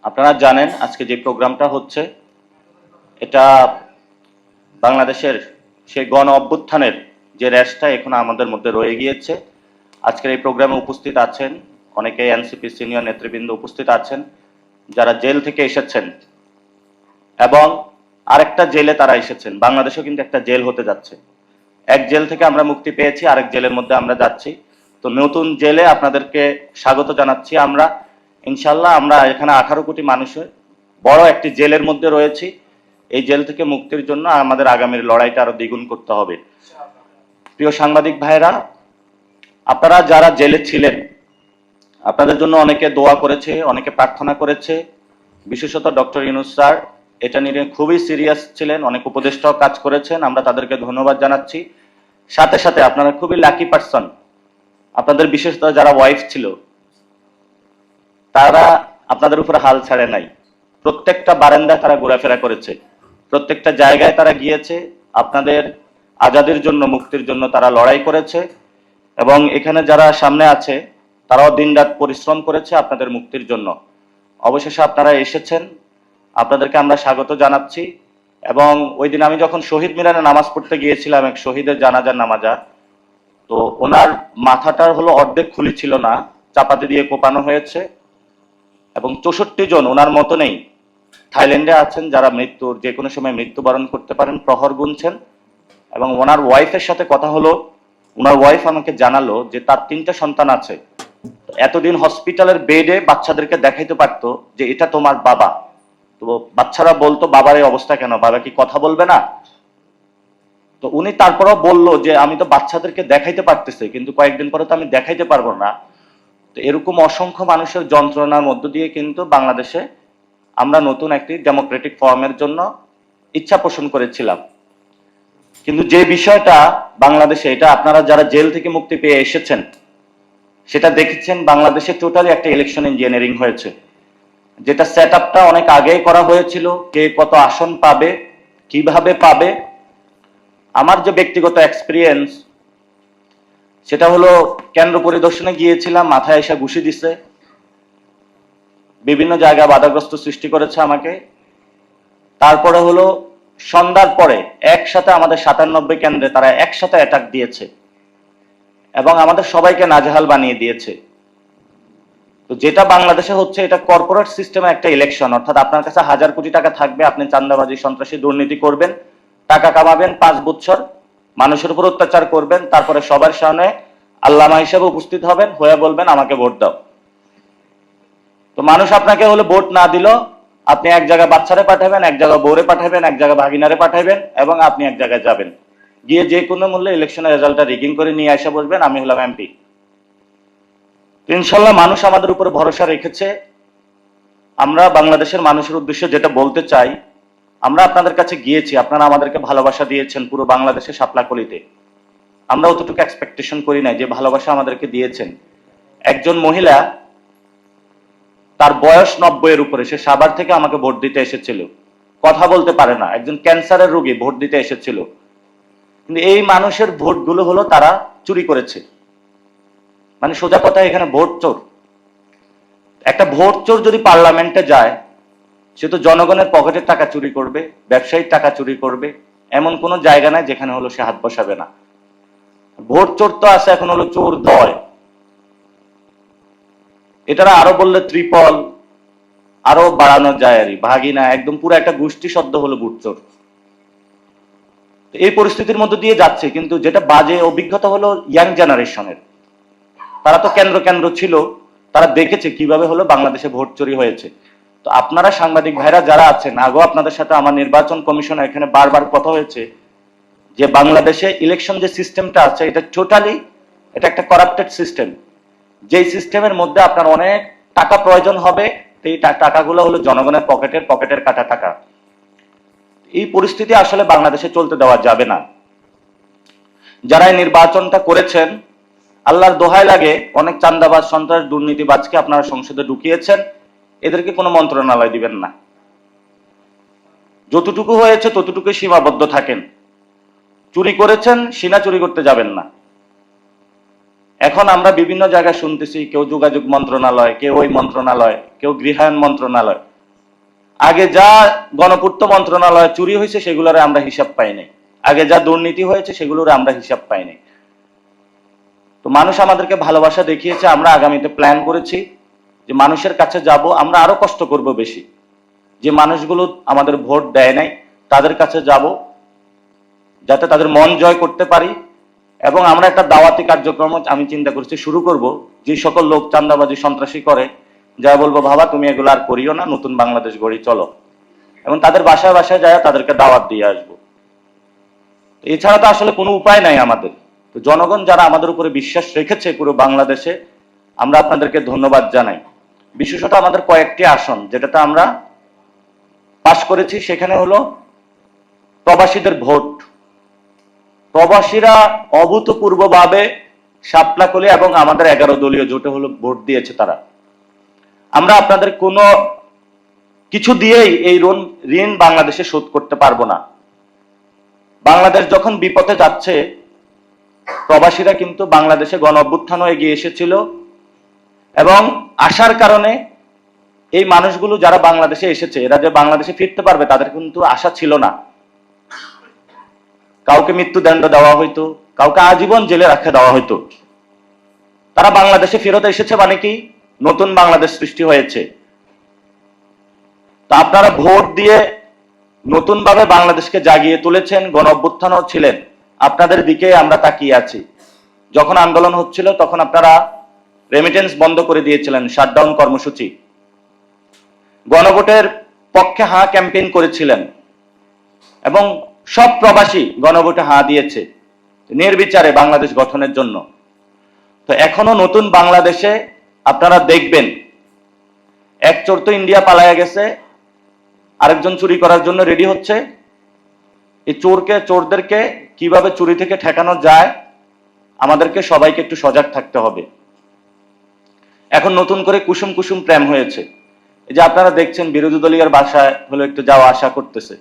আপনারা জানেন আজকে যে প্রোগ্রামটা হচ্ছে এটা বাংলাদেশের সেই গণ অভ্যুত্থানের যে রেশটা এখন আমাদের মধ্যে রয়ে গিয়েছে। আজকের এই প্রোগ্রামে উপস্থিত আছেন অনেকে এনসিপি সিনিয়র নেতৃবৃন্দ উপস্থিত আছেন যারা জেল থেকে এসেছেন এবং আরেকটা জেলে তারা এসেছেন। বাংলাদেশেও কিন্তু একটা জেল হতে যাচ্ছে। এক জেল থেকে আমরা মুক্তি পেয়েছি, আরেক জেলের মধ্যে আমরা যাচ্ছি। তো নতুন জেলে আপনাদেরকে স্বাগত জানাচ্ছি। আমরা ইনশাল্লাহ আমরা এখানে 18 কোটি মানুষের বড় একটি জেলের মধ্যে রয়েছি। এই জেল থেকে মুক্তির জন্য আমাদের আগামীর লড়াইটা আরো দ্বিগুণ করতে হবে। প্রিয় সাংবাদিক ভাইরা, আপনারা যারা জেলে ছিলেন আপনাদের জন্য অনেকে দোয়া করেছে, অনেকে প্রার্থনা করেছে। বিশেষত ডক্টর ইউনূস স্যার এটা নিয়ে খুবই সিরিয়াস ছিলেন, অনেক উপদেষ্টাও কাজ করেছেন, আমরা তাদেরকে ধন্যবাদ জানাচ্ছি। সাথে সাথে আপনারা খুবই লাকি পারসন, আপনাদের বিশেষত যারা ওয়াইফ ছিল তারা আপনাদের উপরে হাল ছাড়ে নাই। প্রত্যেকটা বারান্দায় তারা ঘোরাফেরা করেছে, প্রত্যেকটা জায়গায় তারা গিয়েছে, আপনাদের আজাদির জন্য মুক্তির জন্য তারা লড়াই করেছে। এবং এখানে যারা সামনে আছে তারাও দিনরাত পরিশ্রম করেছে আপনাদের মুক্তির জন্য। অবশেষে আপনারা এসেছেন, আপনাদেরকে আমরা স্বাগত জানাচ্ছি। এবং ওই দিন আমি যখন শহীদ মিনারে নামাজ পড়তে গিয়েছিলাম, এক শহীদের জানাজার নামাজা, তো ওনার মাথাটার হলো অর্ধেক খুলি ছিল না, চাপাতি দিয়ে কোপানো হয়েছে। এবং 64 জন ওনার মতো নেই থাইল্যান্ডে আছেন যারা মৃত্যুর যে কোনো সময় মৃত্যুবরণ করতে পারেন, প্রহর গুনছেন। এবং ওনার ওয়াইফের সাথে কথা হলো, ওনার ওয়াইফ আমাকে জানালো যে তার 3টা সন্তান আছে। এতদিন হসপিটালের বেডে বাচ্চাদেরকে দেখাইতে পারতো যে এটা তোমার বাবা, তো বাচ্চারা বলতো বাবার এই অবস্থা কেন, বাবা কি কথা বলবে না? তো উনি তারপরেও বললো যে আমি তো বাচ্চাদেরকে দেখাইতে পারতেছি, কিন্তু কয়েকদিন পরে তো আমি দেখাইতে পারবো না। তো এরকম অসংখ্য মানুষের যন্ত্রণার মধ্য দিয়ে কিন্তু বাংলাদেশে আমরা নতুন একটি ডেমোক্রেটিক ফর্মের জন্য ইচ্ছা পোষণ করেছিলাম। কিন্তু যে বিষয়টা বাংলাদেশে, এটা আপনারা যারা জেল থেকে মুক্তি পেয়ে এসেছেন সেটা দেখেছেন, বাংলাদেশে টোটালি একটা ইলেকশন ইঞ্জিনিয়ারিং হয়েছে, যেটা সেট আপটা অনেক আগেই করা হয়েছিল। কে কত আসন পাবে, কিভাবে পাবে। আমার যে ব্যক্তিগত এক্সপিরিয়েন্স সেটা হলো, কেন্দ্র পরিদর্শনে গিয়েছিলাম, মাথায় এসে ঘুষি দিছে, বিভিন্ন জায়গায় বাধাগ্রস্ত সৃষ্টি করেছে আমাকে। তারপরে হলো সন্ধ্যার পরে একসাথে আমাদের 97 কেন্দ্রে তারা একসাথে অ্যাটাক দিয়েছে এবং আমাদের সবাইকে নাজেহাল বানিয়ে দিয়েছে। তো যেটা বাংলাদেশে হচ্ছে এটা কর্পোরেট সিস্টেমে একটা ইলেকশন, অর্থাৎ আপনার কাছে 1000 কোটি টাকা থাকবে, আপনি চাঁদাবাজি সন্ত্রাসী দুর্নীতি করবেন, টাকা কামাবেন, 5 বছর মানুষের উপর অত্যাচার করবেন, তারপরে সবার সামনে আল্লামা হিসেবে উপস্থিত হবেন, হয়ে বলবেন আমাকে ভোট দাও। তো মানুষ আপনাকে হলে ভোট না দিল, আপনি এক জায়গায় বাচ্চারে পাঠাবেন, এক জায়গায় বউরে পাঠাবেন, এক জায়গায় ভাগিনারে পাঠাবেন, এবং আপনি এক জায়গায় যাবেন, গিয়ে যে কোনো মূল্যে ইলেকশনের রেজাল্টটা রিগিং করে নিয়ে এসে বলবেন আমি হলাম এমপি। ইনশাল্লাহ মানুষ আমাদের উপর ভরসা রেখেছে। আমরা বাংলাদেশের মানুষের উদ্দেশ্যে যেটা বলতে চাই, আমরা আপনাদের কাছে গিয়েছি, আপনারা আমাদেরকে ভালোবাসা দিয়েছেন পুরো বাংলাদেশে শাপলাকলিতে। আমরা অতটুকু এক্সপেকটেশন করি না যে ভালোবাসা আমাদেরকে দিয়েছেন। একজন মহিলা, তার বয়স 90-এর উপরে, সে সাভার থেকে আমাকে ভোট দিতে এসেছিল, কথা বলতে পারে না, একজন ক্যান্সারের রোগী ভোট দিতে এসেছিল। কিন্তু এই মানুষের ভোটগুলো হলো তারা চুরি করেছে। মানে সোজা কথা, এখানে ভোট চোর। একটা ভোট চোর যদি পার্লামেন্টে যায়, সে তো জনগণের পকেটের টাকা চুরি করবে, ব্যবসায়ীর টাকা চুরি করবে, এমন কোনো জায়গা নাই যেখানে হলো সে হাত বসাবে না। ভোট চোর তো আছে, এখন হলো চোর দয়। এটারা আরো বললে ত্রিপল আরো বাড়ানো যায় আর ভাগিনা, একদম পুরো একটা গোষ্ঠী শব্দ হলো ভোট চোর। এই পরিস্থিতির মধ্যে দিয়ে যাচ্ছে। কিন্তু যেটা বাজে অভিজ্ঞতা হলো ইয়াং জেনারেশনের, তারা তো কেন্দ্র কেন্দ্র ছিল, তারা দেখেছে কিভাবে হলো বাংলাদেশে ভোট চুরি হয়েছে। তো আপনারা সাংবাদিক ভাইরা যারা আছেন, আগেও আপনাদের সাথে আমার নির্বাচন কমিশন এখানে বারবার কথা হয়েছে যে বাংলাদেশে ইলেকশন যে সিস্টেমটা আছে এটা টোটালি এটা একটা করাপ্টেড সিস্টেম। যেই সিস্টেমের মধ্যে আপনার অনেক টাকা প্রয়োজন হবে, এই টাকাগুলো হলো জনগণের পকেটের কাটা টাকা। এই পরিস্থিতি আসলে বাংলাদেশে চলতে দেওয়া যাবে না। যারা এই নির্বাচনটা করেছেন, আল্লাহর দোহাই লাগে, অনেক চান্দাবাজ সন্ত্রাস দুর্নীতিবাজকে আপনারা সংসদে ঢুকিয়েছেন, এদেরকে কোনো মন্ত্রণালয় দিবেন না। যতটুকু হয়েছে ততটুকু সীমাবদ্ধ থাকেন। চুরি করেছেন, সিনা চুরি করতে যাবেন না। এখন আমরা বিভিন্ন জায়গায় শুনতেছি, কেউ যোগাযোগ মন্ত্রণালয়, কেউ ওই মন্ত্রণালয়, কেউ গৃহায়ণ মন্ত্রণালয়। আগে যা গণপূর্ত মন্ত্রণালয়ে চুরি হয়েছে সেগুলোর আমরা হিসাব পাই নাই, আগে যা দুর্নীতি হয়েছে সেগুলোর আমরা হিসাব পাই নাই। তো মানুষ আমাদেরকে ভালোবাসা দেখিয়েছে, আমরা আগামীতে প্ল্যান করেছি যে মানুষের কাছে যাব, আমরা আরো কষ্ট করব বেশি। যে মানুষগুলো আমাদের ভোট দেয় নাই তাদের কাছে যাব, যাতে তাদের মন জয় করতে পারি। এবং আমরা একটা দাওয়াতি কার্যক্রম আমি চিন্তা করছি শুরু করব, যে সকল লোক চাঁদাবাজি সন্ত্রাসী করে, যা বলবো বাবা তুমি এগুলো আর করিও না, নতুন বাংলাদেশ গড়ি চলো, এবং তাদের বাসায় বাসায় যায় তাদেরকে দাওয়াত দিয়ে আসবো। এছাড়া তো আসলে কোনো উপায় নাই আমাদের। তো জনগণ যারা আমাদের উপরে বিশ্বাস রেখেছে পুরো বাংলাদেশে, আমরা আপনাদেরকে ধন্যবাদ জানাই। বিশেষত আমাদের কয়েকটি আসন যেটাতে আমরা পাশ করেছি, সেখানে হলো প্রবাসীদের ভোট। প্রবাসীরা অভূতপূর্বভাবে শাপলাকলি এবং আমাদের 11 দলীয় জোটে হলো ভোট দিয়েছে তারা। আমরা আপনাদের কোনো কিছু দিয়েই এই ঋণ বাংলাদেশে শোধ করতে পারবো না। বাংলাদেশ যখন বিপথে যাচ্ছে, প্রবাসীরা কিন্তু বাংলাদেশে গণ অভ্যুত্থানও এগিয়ে এসেছিল, এবং আসার কারণে এই মানুষগুলো যারা বাংলাদেশে এসেছে, এরা যে বাংলাদেশে ফিরতে পারবে তাদের কিন্তু আশা ছিল না। কাউকে মৃত্যুদণ্ড দেওয়া হইতো, কাউকে আজীবন জেলে রাখা দেওয়া হইতো। তারা বাংলাদেশে ফেরত এসেছে মানে কি নতুন বাংলাদেশ সৃষ্টি হয়েছে। তা আপনারা ভোট দিয়ে নতুন ভাবে বাংলাদেশকে জাগিয়ে তুলেছেন, গণ অভ্যুত্থানও ছিলেন, আপনাদের দিকে আমরা তাকিয়ে আছি। যখন আন্দোলন হচ্ছিল তখন আপনারা রেমিটেন্স বন্ধ করে দিয়েছিলেন, শাটডাউন কর্মসূচি, গণভোটের পক্ষে হাঁ ক্যাম্পেইন করেছিলেন, এবং সব প্রবাসী গণভোটে হাঁ দিয়েছে নির্বিচারে বাংলাদেশ গঠনের জন্য। তো এখনো নতুন বাংলাদেশে আপনারা দেখবেন এক চোর তো ইন্ডিয়া পালায়া গেছে, আরেকজন চুরি করার জন্য রেডি হচ্ছে। এই চোরদেরকে কিভাবে চুরি থেকে ঠেকানো যায়, আমাদেরকে সবাইকে একটু সজাগ থাকতে হবে। এখন নতুন করে কুসুম কুসুম প্রেম হয়েছে, এই যে আপনারা দেখছেন বিরোধী দলীয় বাসায় হলো একটু যাওয়া আসা করতেছে,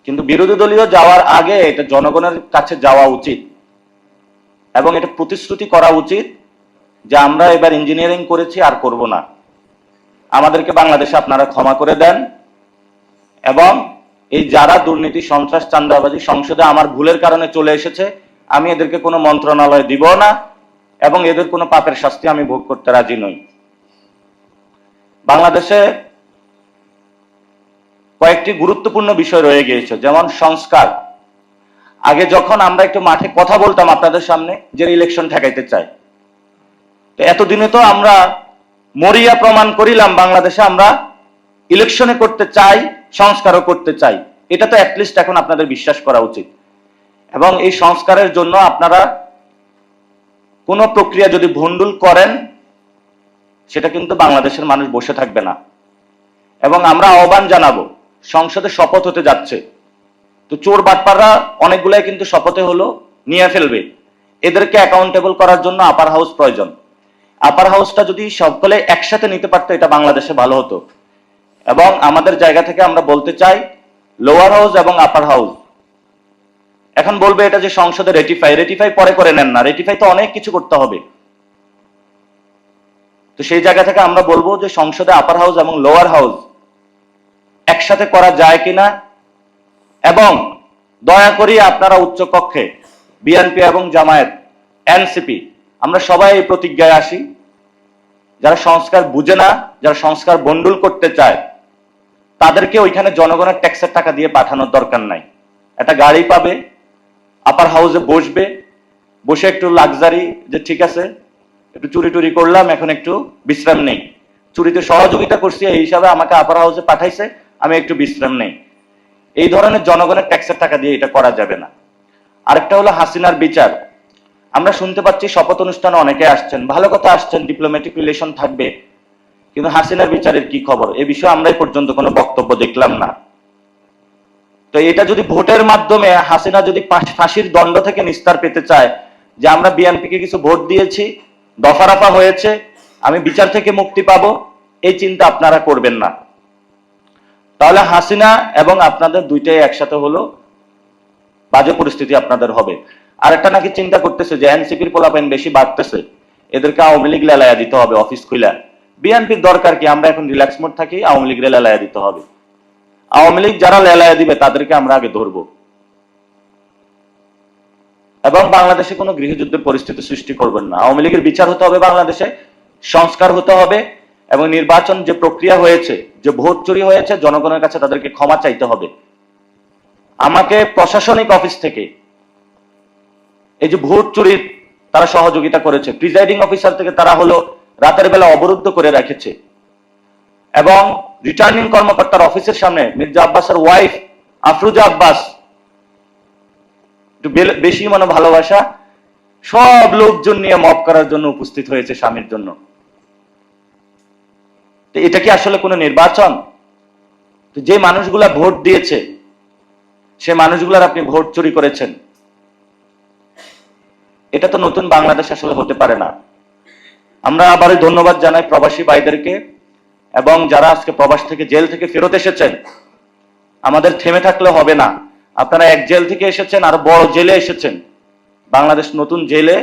কিন্তু বিরোধী দলীয় যাওয়ার আগে এটা জনগণের কাছে যাওয়া উচিত, এবং এটা প্রতিশ্রুতি করা উচিত যে আমরা এবার ইঞ্জিনিয়ারিং করেছি আর করব না, আমাদেরকে বাংলাদেশে আপনারা ক্ষমা করে দেন। এবং এই যারা দুর্নীতি সন্ত্রাস চাঁদাবাজি সংসদে আমার ভুলের কারণে চলে এসেছে, আমি এদেরকে কোনো মন্ত্রণালয় দিব না, এবং এদের কোনো পাপের শাস্তি আমি ভোগ করতে রাজি নই। বাংলাদেশে কয়েকটি গুরুত্বপূর্ণ বিষয় রয়ে গিয়েছে, যেমন সংস্কার। আগে যখন আমরা একটু মাঠে কথা বলতাম আপনাদের সামনে যে ইলেকশন ঠেকাইতে চাই, তো এতদিনে তো আমরা মরিয়া প্রমাণ করিলাম বাংলাদেশে আমরা ইলেকশনে করতে চাই, সংস্কারও করতে চাই। এটা তো অ্যাটলিস্ট এখন আপনাদের বিশ্বাস করা উচিত। এবং এই সংস্কারের জন্য আপনারা কোনো প্রক্রিয়া যদি ভণ্ডুল করেন, সেটা কিন্তু বাংলাদেশের মানুষ বসে থাকবে না। এবং আমরা আহ্বান জানাবো, সংসদে শপথ হতে যাচ্ছে, তো চোর বাটপাররা অনেকগুলাই কিন্তু শপথে হলো নিয়ে ফেলবে, এদেরকে অ্যাকাউন্টেবল করার জন্য আপার হাউস প্রয়োজন। আপার হাউসটা যদি সকলে একসাথে নিতে পারতো, এটা বাংলাদেশে ভালো হতো। এবং আমাদের জায়গা থেকে আমরা বলতে চাই, লোয়ার হাউস এবং আপার হাউস এখন বলবে এটা যে সংসদে রেটিফাই পরে করে নেন না, রেটিফাই তো অনেক কিছু করতে হবে। তো সেই জায়গা থেকে আমরা বলবো যে সংসদে আপার হাউস এবং লোয়ার হাউস একসাথে করা যায় কিনা, এবং দয়া করে আপনারা উচ্চ কক্ষে বিএনপি এবং জামায়াত, এনসিপি, আমরা সবাই এই প্রতিজ্ঞায় আসি, যারা সংস্কার বুঝে না, যারা সংস্কার বন্ডুল করতে চায়, তাদেরকে ওইখানে জনগণের ট্যাক্সের টাকা দিয়ে পাঠানোর দরকার নাই। একটা গাড়ি পাবে, আপার হাউসে বসবে, বসে একটু লাক্সারি, যে ঠিক আছে একটু চুরি টুরি করলাম, এখন একটু বিশ্রাম নেই, চুরিতে সহযোগিতা করছি এই হিসাবে আমাকে আপার হাউসে পাঠাইছে, আমি একটু বিশ্রাম নেই। এই ধরনের জনগণের ট্যাক্সের টাকা দিয়ে এটা করা যাবে না। আরেকটা হলো হাসিনার বিচার। আমরা শুনতে পাচ্ছি শপথ অনুষ্ঠানে অনেকে আসছেন, ভালো কথা আসছেন, ডিপ্লোম্যাটিক রিলেশন থাকবে, কিন্তু হাসিনার বিচারের কি খবর, এ বিষয়ে আমরা এই পর্যন্ত কোনো বক্তব্য দেখলাম না। তো এটা যদি ভোটের মাধ্যমে হাসিনা যদি ফাঁসির দণ্ড থেকে নিস্তার পেতে চায়, যে আমরা বিএনপিকে কিছু ভোট দিয়েছি, দফারফা হয়েছে, আমি বিচার থেকে মুক্তি পাবো, এই চিন্তা আপনারা করবেন না। তাহলে হাসিনা এবং আপনাদের দুইটাই একসাথে হলো বাজে পরিস্থিতি আপনাদের হবে। আরেকটা নাকি চিন্তা করতেছে যে এনসিপির পোলাপাইন বেশি বাড়তেছে, এদেরকে আওয়ামী লীগ লেলাইয়া দিতে হবে অফিস খুলে, বিএনপির দরকার কি, আমরা এখন রিল্যাক্স মোড থাকি, আওয়ামী লীগের লেলায়া দিতে হবে। আওয়ামী লীগ যারা লেলায়া দিবে তাদেরকে আমরা আগে ধরবো, এবং বাংলাদেশে কোনো গৃহযুদ্ধের পরিস্থিতি সৃষ্টি করবেন না। আওয়ামী লীগের বিচার হতে হবে বাংলাদেশে, সংস্কার হতে হবে, এবং নির্বাচন যে প্রক্রিয়া হয়েছে, যে ভোট চুরি হয়েছে, জনগণের কাছে তাদেরকে ক্ষমা চাইতে হবে। আমাকে প্রশাসনিক অফিস থেকে এই যে ভোট চুরির তারা সহযোগিতা করেছে, প্রিজাইডিং অফিসার থেকে তারা হলো রাতের বেলা অবরুদ্ধ করে রেখেছে, এবং রিটার্নিং কর্মকর্তার অফিসের সামনে মির্জা আব্বাসের ওয়াইফ আফরুজা আব্বাস, একটু বেশি মনে ভালোবাসা, সব লোকজন নিয়ে মব করার জন্য উপস্থিত হয়েছে স্বামীর জন্য। এটা কি আসলে কোনো নির্বাচন? যে মানুষগুলা ভোট দিয়েছে সে মানুষগুলার আপনি ভোট চুরি করেছেন, এটা তো নতুন বাংলাদেশ আসলে হতে পারে না। আমরা আবারও ধন্যবাদ জানাই প্রবাসী ভাইদেরকে, এবং যারা আজকে প্রবাস থেকে জেল থেকে ফেরত এসেছেন। আমাদের থেমে থাকলে হবে না, আপনারা এক জেল থেকে এসেছেন আর বড় জেলে এসেছেন। বাংলাদেশ নতুন জেলে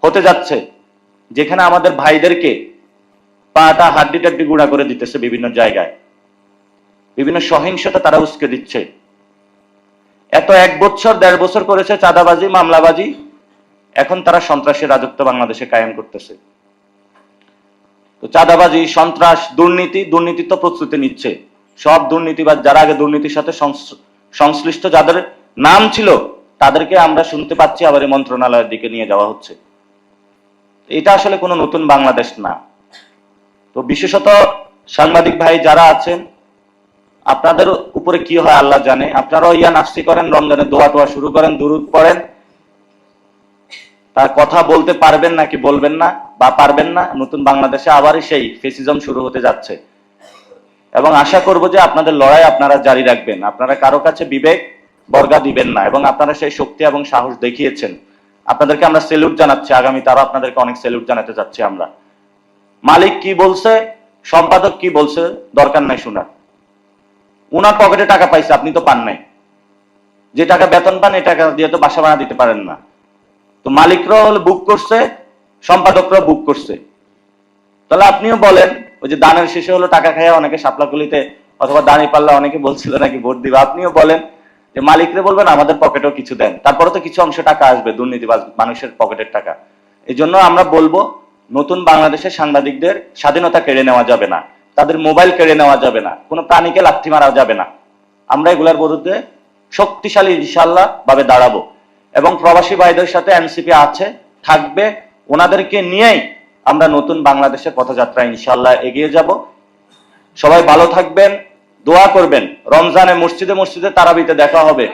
হতে যাচ্ছে, যেখানে আমাদের ভাইদেরকে পাটা হাড্ডি টাড্ডি গুঁড়া করে দিতেছে বিভিন্ন জায়গায়, বিভিন্ন সহিংসতা তারা উস্কে দিচ্ছে। এত 1 বছর 1.5 বছর করেছে চাঁদাবাজি, মামলাবাজি, এখন তারা সন্ত্রাসের রাজত্ব বাংলাদেশে কায়েম করতেছে। তো চাঁদাবাজি, সন্ত্রাস, দুর্নীতি তো প্রস্তুতি নিচ্ছে। সব দুর্নীতিবাজ যারা আগে দুর্নীতির সাথে সংশ্লিষ্ট যাদের নাম ছিল তাদেরকে আমরা শুনতে পাচ্ছি আবার এই মন্ত্রণালয়ের দিকে নিয়ে যাওয়া হচ্ছে। এটা আসলে কোনো নতুন বাংলাদেশ না। তো বিশেষত সাংবাদিক ভাই যারা আছেন, আপনাদের উপরে কি হয় আল্লাহ জানে। আপনারাও ইয়া নাফসি করেন, রমজানের দোয়া টোয়া শুরু করেন, দুরুদ পড়েন, তার কথা বলতে পারবেন নাকি বলবেন না, বা পারবেন না। নতুন বাংলাদেশে আবারই সেই ফেসিজম শুরু হতে যাচ্ছে, এবং আশা করব যে আপনাদের লড়াই আপনারা জারি রাখবেন। আপনারা কারো কাছে বিবেক বর্গা দিবেন না, এবং আপনারা সেই শক্তি এবং সাহস দেখিয়েছেন। আপনাদেরকে আমরা স্যালুট জানাচ্ছি, আগামী তারা আপনাদেরকে অনেক স্যালুট জানাতে যাচ্ছি আমরা। মালিক কি বলছে, সম্পাদক কি বলছে, দরকার নাই শোনার। উনার পকেটে টাকা পাইছে, আপনি তো পান নাই। যে টাকা বেতন পান এই টাকা দিয়ে তো বাসা ভাড়া দিতে পারেন না। তো মালিকরাও বুক করছে, সম্পাদকরাও বুক করছে। তাহলে আপনিও বলেন, ওই যে দানের শেষে হলো টাকা খাইয়া অনেকে শাপলাকুলিতে অথবা দাঁড়ি পাল্লা অনেকে বলছিল নাকি ভোট দিবে, আপনিও বলেন যে মালিকরে বলবেন আমাদের পকেটেও কিছু দেন, তারপরে তো কিছু অংশ টাকা আসবে দুর্নীতিবাজ মানুষের পকেটের টাকা। এই জন্য আমরা বলবো, নতুন বাংলাদেশের সাংবাদিকদের স্বাধীনতা কেড়ে নেওয়া যাবে না, তাদের মোবাইল কেড়ে নেওয়া যাবে না, কোনো প্রাণীকে লাথি মারা যাবে না। আমরা এগুলার বিরুদ্ধে শক্তিশালী ইনশাআল্লাহ ভাবে দাঁড়াবো, এবং প্রবাসী ভাইদের সাথে এনসিপি আছে, থাকবে, ওনাদেরকে নিয়েই আমরা নতুন বাংলাদেশের পথযাত্রা ইনশাআল্লাহ এগিয়ে যাব। সবাই ভালো থাকবেন, দোয়া করবেন। রমজানে মসজিদে মসজিদে তারাবিতে দেখা হবে।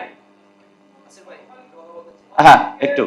হ্যাঁ, একটু